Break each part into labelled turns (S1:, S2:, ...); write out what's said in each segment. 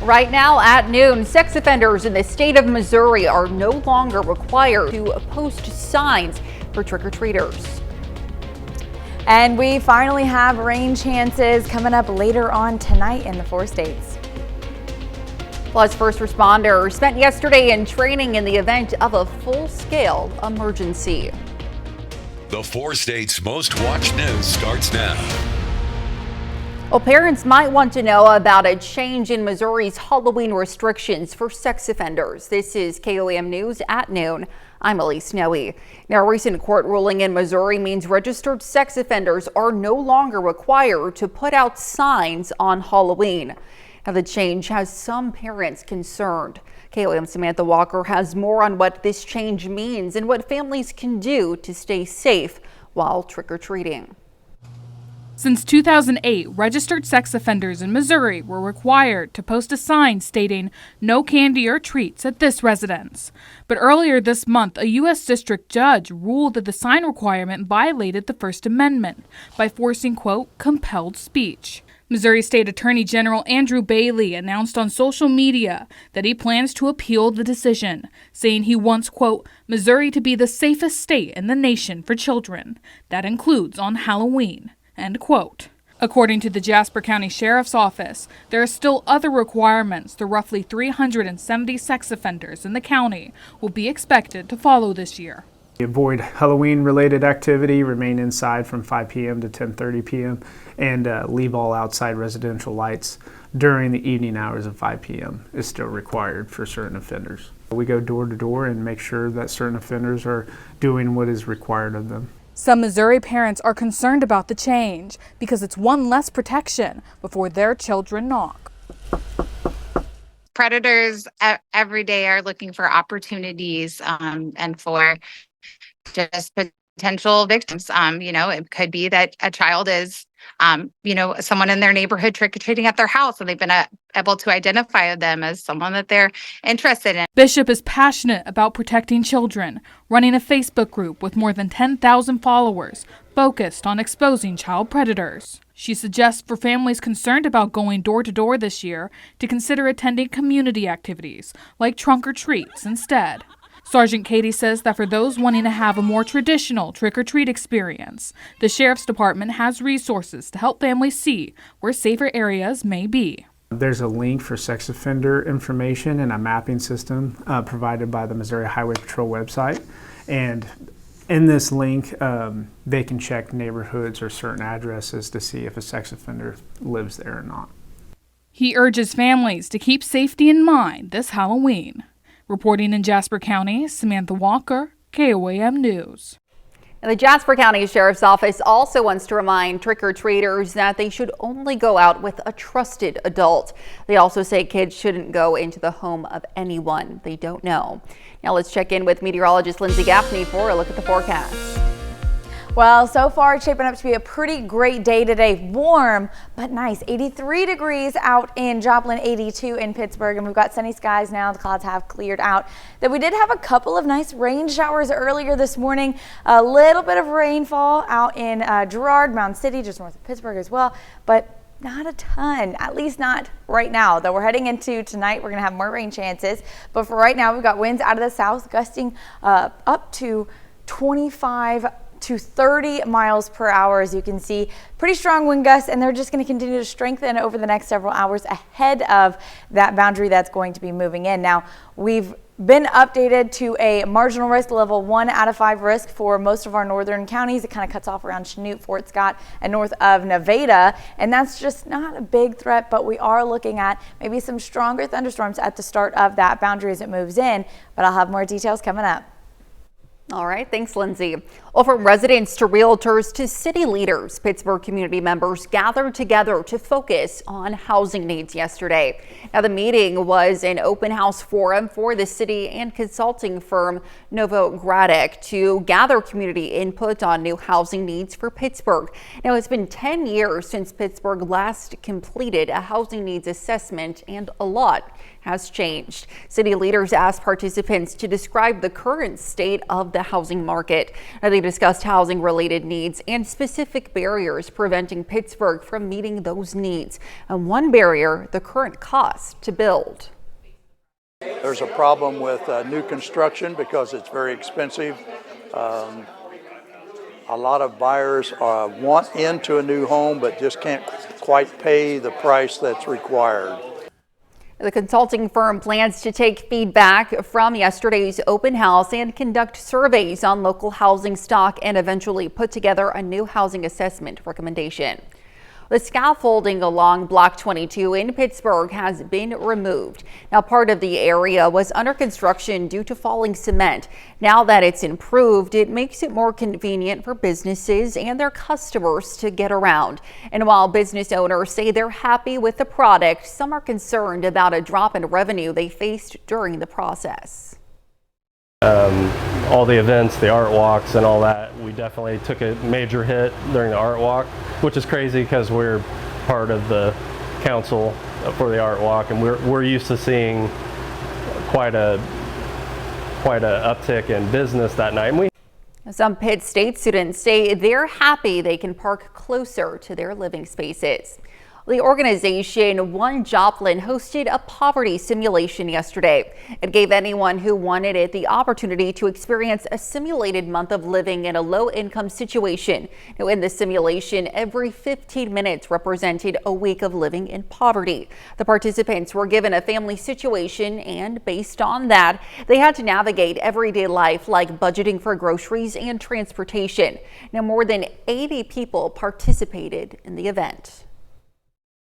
S1: Right now at noon, sex offenders in the state of Missouri are no longer required to post signs for trick-or-treaters.
S2: And we finally have rain chances coming up later on tonight in the 4 states.
S1: Plus, first responders spent yesterday in training in the event of a full-scale emergency.
S3: The 4 states' most watched news starts now.
S1: Well, parents might want to know about a change in Missouri's Halloween restrictions for sex offenders. This is KOAM News at noon. I'm Elise Snowy. Now, a recent court ruling in Missouri means registered sex offenders are no longer required to put out signs on Halloween. Now, the change has some parents concerned. KOAM's Samantha Walker has more on what this change means and what families can do to stay safe while trick-or-treating.
S4: Since 2008, registered sex offenders in Missouri were required to post a sign stating "no candy or treats at this residence." But earlier this month, a U.S. district judge ruled that the sign requirement violated the First Amendment by forcing, quote, compelled speech. Missouri State Attorney General Andrew Bailey announced on social media that he plans to appeal the decision, saying he wants, quote, Missouri to be the safest state in the nation for children. That includes on Halloween. End quote. According to the Jasper County Sheriff's Office, there are still other requirements the roughly 370 sex offenders in the county will be expected to follow this year.
S5: Avoid Halloween-related activity, remain inside from 5 p.m. to 10:30 p.m., and leave all outside residential lights during the evening hours of 5 p.m. is still required for certain offenders. We go door to door and make sure that certain offenders are doing what is required of them.
S4: Some Missouri parents are concerned about the change because it's one less protection before their children knock.
S6: Predators every day are looking for opportunities and for just potential victims. It could be that a child is, someone in their neighborhood trick-or-treating at their house, and they've been able to identify them as someone that they're interested in.
S4: Bishop is passionate about protecting children, running a Facebook group with more than 10,000 followers focused on exposing child predators. She suggests for families concerned about going door to door this year to consider attending community activities like trunk or treats instead. Sergeant Katie says that for those wanting to have a more traditional trick-or-treat experience, the Sheriff's Department has resources to help families see where safer areas may be.
S5: There's a link for sex offender information and a mapping system provided by the Missouri Highway Patrol website. And in this link, they can check neighborhoods or certain addresses to see if a sex offender lives there or not.
S4: He urges families to keep safety in mind this Halloween. Reporting in Jasper County, Samantha Walker, KOAM News.
S1: And the Jasper County Sheriff's Office also wants to remind trick-or-treaters that they should only go out with a trusted adult. They also say kids shouldn't go into the home of anyone they don't know. Now let's check in with meteorologist Lindsay Gaffney for a look at the forecast.
S2: Well, so far it's shaping up to be a pretty great day today. Warm, but nice. 83 degrees out in Joplin, 82 in Pittsburgh, and we've got sunny skies now. The clouds have cleared out. Then we did have a couple of nice rain showers earlier this morning. A little bit of rainfall out in Girard, Mound City, just north of Pittsburgh as well, but not a ton, at least not right now. Though we're heading into tonight, we're going to have more rain chances. But for right now, we've got winds out of the south gusting up to 25 to 30 miles per hour. As you can see, pretty strong wind gusts, and they're just going to continue to strengthen over the next several hours ahead of that boundary that's going to be moving in. Now, we've been updated to a marginal risk level 1 out of 5 risk for most of our northern counties. It kind of cuts off around Chanute, Fort Scott, and north of Nevada, and that's just not a big threat, but we are looking at maybe some stronger thunderstorms at the start of that boundary as it moves in, but I'll have more details coming up.
S1: All right, thanks, Lindsay. Well, from residents to realtors to city leaders, Pittsburgh community members gathered together to focus on housing needs yesterday. Now, the meeting was an open house forum for the city and consulting firm Novogradic to gather community input on new housing needs for Pittsburgh. Now, it's been 10 years since Pittsburgh last completed a housing needs assessment, and a lot has changed. City leaders asked participants to describe the current state of the housing market. Now, they discussed housing-related needs and specific barriers preventing Pittsburgh from meeting those needs. And one barrier, the current cost to build.
S7: There's a problem with new construction because it's very expensive. A lot of buyers want into a new home but just can't quite pay the price that's required.
S1: The consulting firm plans to take feedback from yesterday's open house and conduct surveys on local housing stock and eventually put together a new housing assessment recommendation. The scaffolding along Block 22 in Pittsburgh has been removed. Now, part of the area was under construction due to falling cement. Now that it's improved, it makes it more convenient for businesses and their customers to get around. And while business owners say they're happy with the product, some are concerned about a drop in revenue they faced during the process.
S8: All the events, the art walks and all that, we definitely took a major hit during the art walk, which is crazy because we're part of the council for the art walk, and we're used to seeing quite a uptick in business that night.
S1: Some Pitt State students say they're happy they can park closer to their living spaces. The organization One Joplin hosted a poverty simulation yesterday. It gave anyone who wanted it the opportunity to experience a simulated month of living in a low-income situation. Now, in the simulation, every 15 minutes represented a week of living in poverty. The participants were given a family situation, and based on that, they had to navigate everyday life like budgeting for groceries and transportation. Now, more than 80 people participated in the event.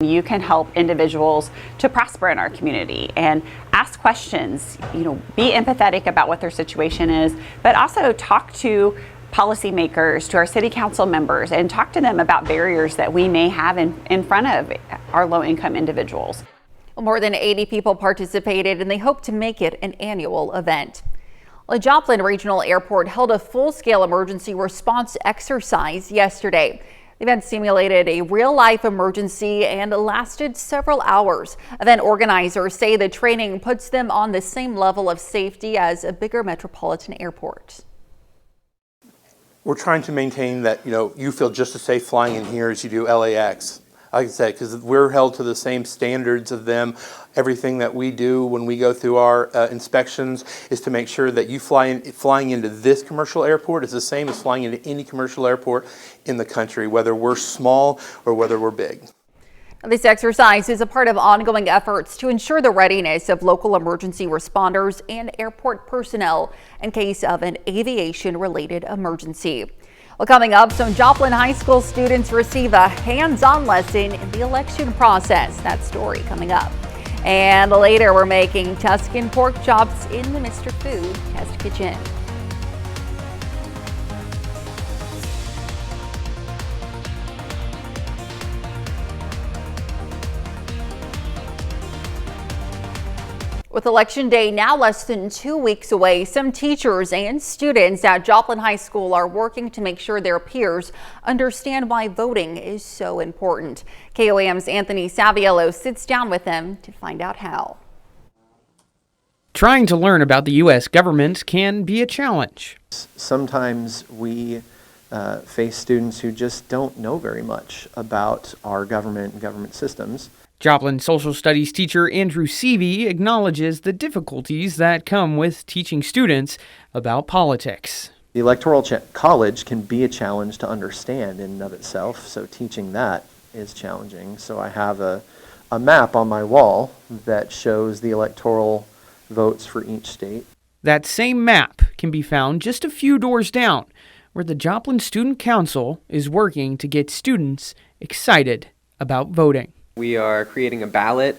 S9: You can help individuals to prosper in our community and ask questions, be empathetic about what their situation is, but also talk to policymakers, to our city council members, and talk to them about barriers that we may have in front of our low-income individuals.
S1: More than 80 people participated, and they hope to make it an annual event. The Joplin Regional Airport held a full-scale emergency response exercise yesterday. The event simulated a real-life emergency and lasted several hours. Event organizers say the training puts them on the same level of safety as a bigger metropolitan airport.
S10: We're trying to maintain that, you feel just as safe flying in here as you do LAX. Like I said, because we're held to the same standards of them. Everything that we do when we go through our inspections is to make sure that you flying into this commercial airport is the same as flying into any commercial airport in the country, whether we're small or whether we're big.
S1: This exercise is a part of ongoing efforts to ensure the readiness of local emergency responders and airport personnel in case of an aviation-related emergency. Well, coming up, some Joplin High School students receive a hands-on lesson in the election process. That story coming up. And later, we're making Tuscan pork chops in the Mr. Food Test Kitchen. With Election Day now less than 2 weeks away, some teachers and students at Joplin High School are working to make sure their peers understand why voting is so important. KOAM's Anthony Saviello sits down with them to find out how.
S11: Trying to learn about the U.S. government can be a challenge.
S12: Sometimes we face students who just don't know very much about our government and government systems.
S11: Joplin social studies teacher Andrew Seavey acknowledges the difficulties that come with teaching students about politics.
S12: The Electoral College can be a challenge to understand in and of itself, so teaching that is challenging. So I have a map on my wall that shows the electoral votes for each state.
S11: That same map can be found just a few doors down, where the Joplin Student Council is working to get students excited about voting.
S13: We are creating a ballot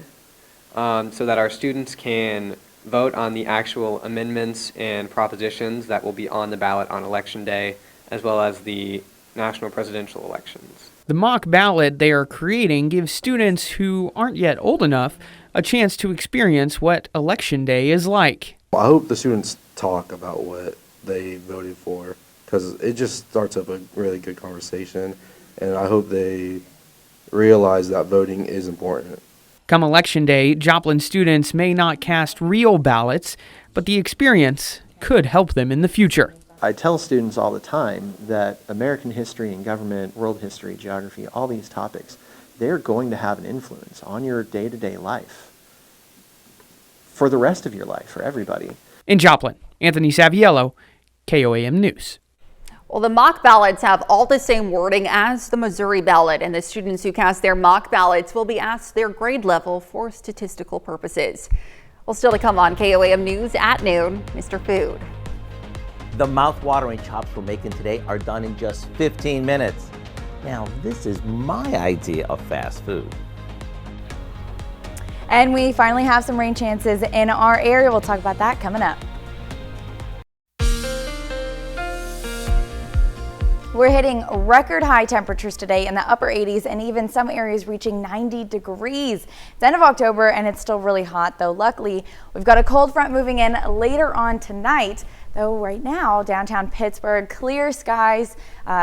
S13: so that our students can vote on the actual amendments and propositions that will be on the ballot on Election Day, as well as the national presidential elections.
S11: The mock ballot they are creating gives students who aren't yet old enough a chance to experience what Election Day is like.
S14: I hope the students talk about what they voted for, because it just starts up a really good conversation, and I hope they realize that voting is important.
S11: Come Election Day, Joplin students may not cast real ballots, but the experience could help them in the future.
S12: I tell students all the time that American history and government, world history, geography, all these topics, they're going to have an influence on your day-to-day life for the rest of your life, for everybody.
S11: In Joplin, Anthony Saviello, KOAM News.
S1: Well, the mock ballots have all the same wording as the Missouri ballot, and the students who cast their mock ballots will be asked their grade level for statistical purposes. Well, still to come on KOAM News at noon, Mr. Food.
S15: The mouth-watering chops we're making today are done in just 15 minutes. Now, this is my idea of fast food.
S2: And we finally have some rain chances in our area. We'll talk about that coming up. We're hitting record high temperatures today in the upper 80s and even some areas reaching 90 degrees. It's end of October and it's still really hot though. Luckily, we've got a cold front moving in later on tonight. Though right now, downtown Pittsburgh, clear skies,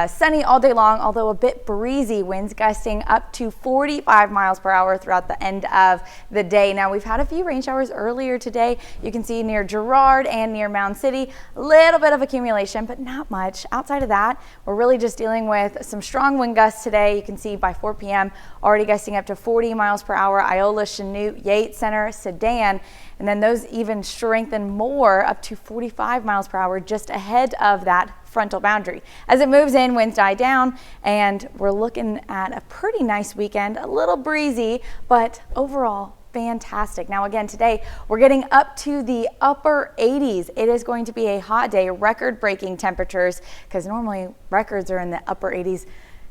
S2: sunny all day long, although a bit breezy, winds gusting up to 45 miles per hour throughout the end of the day. Now, we've had a few rain showers earlier today. You can see near Girard and near Mound City, a little bit of accumulation, but not much. Outside of that, we're really just dealing with some strong wind gusts today. You can see by 4 p.m. already gusting up to 40 miles per hour, Iola, Chanute, Yates Center, Sedan. And then those even strengthen more up to 45 miles per hour just ahead of that frontal boundary. As it moves in, winds die down, and we're looking at a pretty nice weekend, a little breezy, but overall fantastic. Now again, today we're getting up to the upper 80s. It is going to be a hot day, record-breaking temperatures, because normally records are in the upper 80s.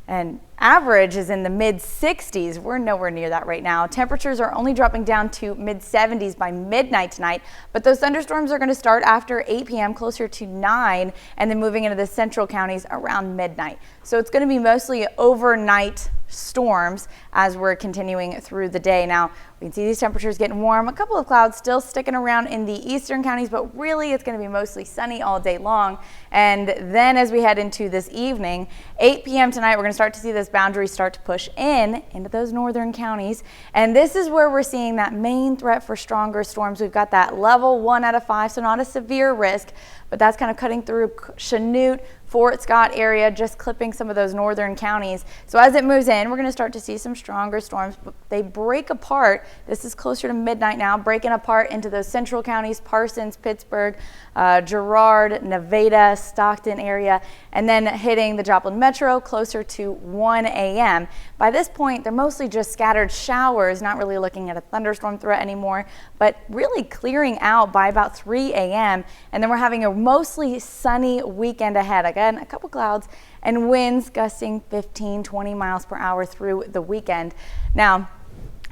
S2: And average is in the mid 60s. We're nowhere near that right now. Temperatures are only dropping down to mid 70s by midnight tonight, but those thunderstorms are going to start after 8 p.m. closer to 9 and then moving into the central counties around midnight. So it's going to be mostly overnight storms as we're continuing through the day. Now we can see these temperatures getting warm. A couple of clouds still sticking around in the eastern counties, but really it's going to be mostly sunny all day long. And then as we head into this evening, 8 p.m. tonight, we're going to start to see this boundary start to push into those northern counties. And this is where we're seeing that main threat for stronger storms. We've got that level 1 out of 5, so not a severe risk, but that's kind of cutting through Chanute, Fort Scott area, just clipping some of those northern counties. So as it moves in, we're going to start to see some stronger storms, but they break apart. This is closer to midnight now, breaking apart into those central counties, Parsons, Pittsburgh, Girard, Nevada, Stockton area, and then hitting the Joplin Metro closer to 1 a.m. By this point, they're mostly just scattered showers, not really looking at a thunderstorm threat anymore, but really clearing out by about 3 a.m. And then we're having a mostly sunny weekend ahead. Again, a couple clouds and winds gusting 15, 20 miles per hour through the weekend. Now,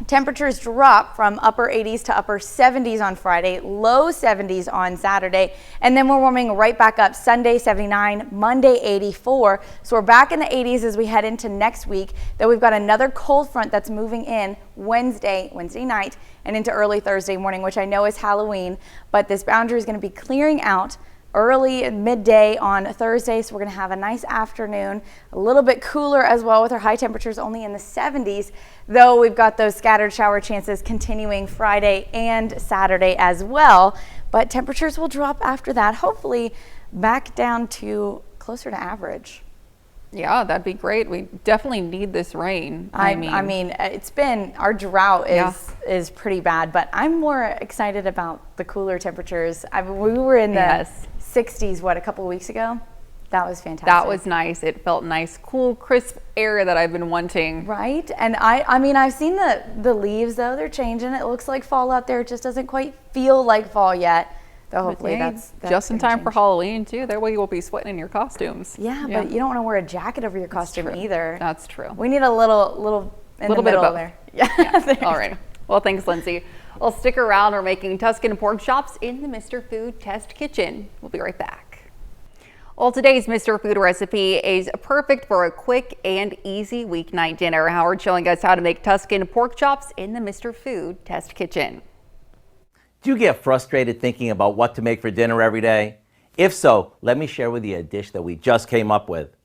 S2: temperatures drop from upper 80s to upper 70s on Friday, low 70s on Saturday, and then we're warming right back up Sunday 79, Monday 84. So we're back in the 80s as we head into next week. Then we've got another cold front that's moving in Wednesday night and into early Thursday morning, which I know is Halloween, but this boundary is going to be clearing out early midday on Thursday, so we're going to have a nice afternoon, a little bit cooler as well with our high temperatures only in the 70s, though we've got those scattered shower chances continuing Friday and Saturday as well, but temperatures will drop after that, hopefully back down to closer to average.
S1: Yeah, that'd be great. We definitely need this rain.
S2: I mean, it's been, our drought is pretty bad, but I'm more excited about the cooler temperatures. We were in the 60s, a couple of weeks ago? That was fantastic.
S1: That was nice. It felt nice, cool, crisp air that I've been wanting.
S2: Right? And I mean, I've seen the leaves though, they're changing. It looks like fall out there. It just doesn't quite feel like fall yet. So hopefully that's
S1: just in time for Halloween too. That way you will be sweating in your costumes.
S2: Yeah, but you don't want to wear a jacket over your costume either.
S1: That's true.
S2: We need a little in the middle there.
S1: Yeah. All right. Well, thanks, Lindsay. Well, stick around. We're making Tuscan pork chops in the Mr. Food Test Kitchen. We'll be right back. Well, today's Mr. Food recipe is perfect for a quick and easy weeknight dinner. Howard showing us how to make Tuscan pork chops in the Mr. Food Test Kitchen.
S15: Do you get frustrated thinking about what to make for dinner every day? If so, let me share with you a dish that we just came up with.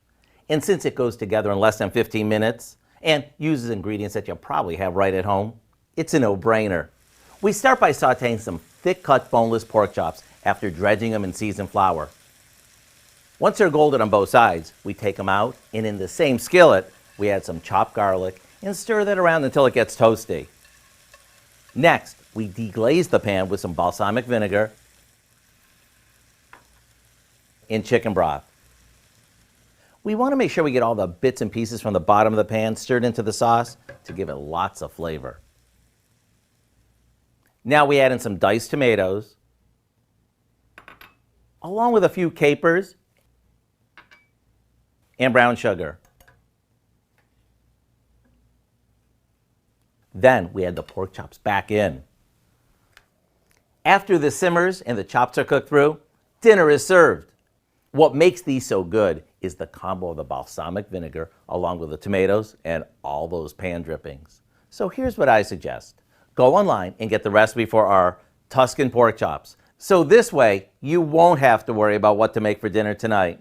S15: And since it goes together in less than 15 minutes and uses ingredients that you probably have right at home, it's a no-brainer. We start by sauteing some thick-cut boneless pork chops after dredging them in seasoned flour. Once they're golden on both sides, we take them out, and in the same skillet, we add some chopped garlic and stir that around until it gets toasty. Next, we deglaze the pan with some balsamic vinegar and chicken broth. We want to make sure we get all the bits and pieces from the bottom of the pan stirred into the sauce to give it lots of flavor. Now we add in some diced tomatoes, along with a few capers and brown sugar. Then we add the pork chops back in. After this simmers and the chops are cooked through, dinner is served. What makes these so good is the combo of the balsamic vinegar along with the tomatoes and all those pan drippings. So here's what I suggest. Go online and get the recipe for our Tuscan pork chops. So this way, you won't have to worry about what to make for dinner tonight.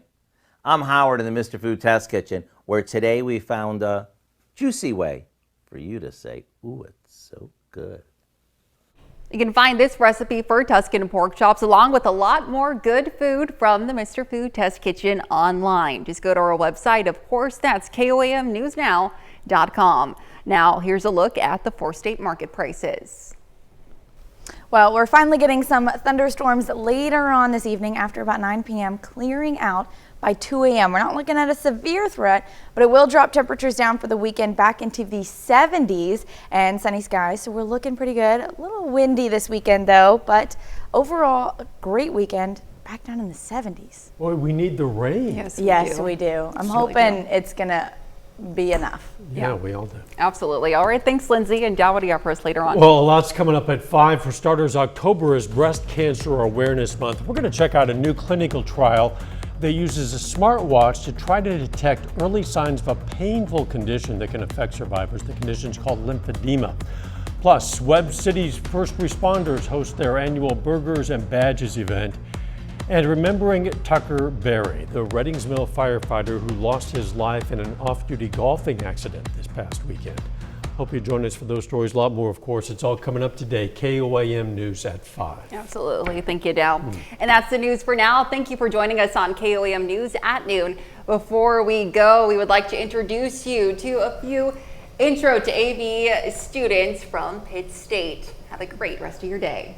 S15: I'm Howard in the Mr. Food Test Kitchen, where today we found a juicy way for you to say, ooh, it's so good.
S1: You can find this recipe for Tuscan pork chops along with a lot more good food from the Mr. Food Test Kitchen online. Just go to our website. Of course, that's KOAMnewsnow.com. Now, here's a look at the 4-state market prices.
S2: Well, we're finally getting some thunderstorms later on this evening after about 9 p.m. clearing out by 2 a.m. We're not looking at a severe threat, but it will drop temperatures down for the weekend back into the 70s and sunny skies. So we're looking pretty good. A little windy this weekend though, but overall a great weekend. Back down in the 70s.
S16: Boy, we need the rain.
S2: Yes, we do. I'm hoping it's gonna be enough.
S16: Yeah, we all do.
S1: Absolutely. All right, thanks, Lindsay. And Dow, what do you have for us later on?
S16: Well, a lot's coming up at 5. For starters, October is Breast Cancer Awareness Month. We're going to check out a new clinical trial that uses a smartwatch to try to detect early signs of a painful condition that can affect survivors. The condition is called lymphedema. Plus, Webb City's first responders host their annual Burgers and Badges event. And remembering Tucker Berry, the Reddings Mill firefighter who lost his life in an off-duty golfing accident this past weekend. Hope you join us for those stories. A lot more, of course. It's all coming up today. KOAM News at 5.
S1: Absolutely. Thank you, Dow. And that's the news for now. Thank you for joining us on KOAM News at noon. Before we go, we would like to introduce you to a few Intro to AV students from Pitt State. Have a great rest of your day.